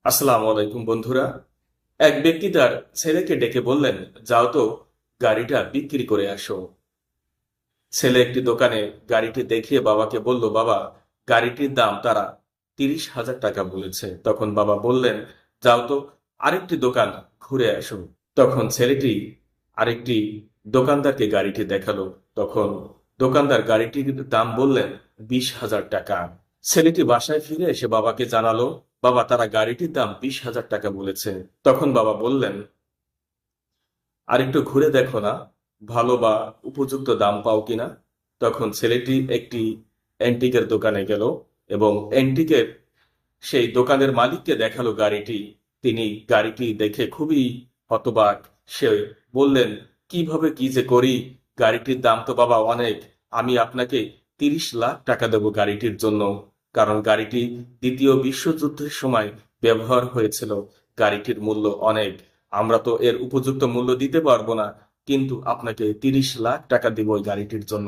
আসসালামু আলাইকুম বন্ধুরা। এক ব্যক্তি তার ছেলেকে ডেকে বললেন, যাও তো গাড়িটা বিক্রি করে আসো। ছেলে একটি দোকানে গাড়িটি দেখিয়ে বাবাকে বলল, বাবা, গাড়িটির দাম তারা 30,000 টাকা বলেছে। তখন বাবা বললেন, যাও তো আরেকটি দোকান ঘুরে আসো। তখন ছেলেটি আরেকটি দোকানদারকে গাড়িটি দেখালো। তখন দোকানদার গাড়িটির দাম বললেন 20,000 টাকা। ছেলেটি বাসায় ফিরে এসে বাবাকে জানালো, বাবা, তারা গাড়িটির দাম 20,000 টাকা বলেছে। তখন বাবা বললেন, আর একটু ঘুরে দেখো না, ভালো বা উপযুক্ত দাম পাও কিনা। তখন ছেলেটি একটি অ্যান্টিকের দোকানে গেল এবং অ্যান্টিকের সেই দোকানের মালিককে দেখালো গাড়িটি। তিনি গাড়িটি দেখে খুবই হতবাক। সে বললেন, কিভাবে কি যে করি, গাড়িটির দাম তো বাবা অনেক। আমি আপনাকে 30 লাখ টাকা দেব গাড়িটির জন্য, কারণ গাড়িটি দ্বিতীয় বিশ্বযুদ্ধের সময় ব্যবহার হয়েছিল। গাড়িটির মূল্য অনেক। আমরা তো এর উপযুক্ত মূল্য দিতে পারবো না, কিন্তু আপনাকে 30 লাখ টাকা দিব ওই গাড়িটির জন্য।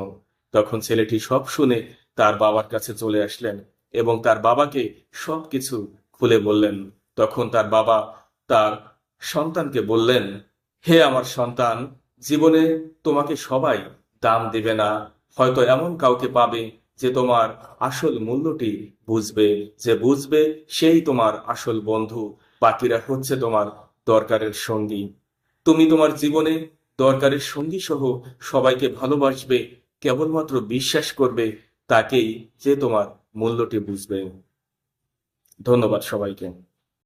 তখন ছেলেটি সব শুনে তার বাবার কাছে চলে আসলেন এবং তার বাবাকে সবকিছু খুলে বললেন। তখন তার বাবা তার সন্তানকে বললেন, হে আমার সন্তান, জীবনে তোমাকে সবাই দাম দিবে না। হয়তো এমন কাউকে পাবে যে তোমার আসল মূল্যটি বুঝবে। যে বুঝবে সেই তোমার আসল বন্ধু। বাকিরা হচ্ছে তোমার দরকারের সঙ্গী। তুমি তোমার জীবনে দরকারের সঙ্গী সহ সবাইকে ভালোবাসবে, কেবলমাত্র বিশ্বাস করবে তাকেই, যে তোমার মূল্যটি বুঝবে। ধন্যবাদ সবাইকে।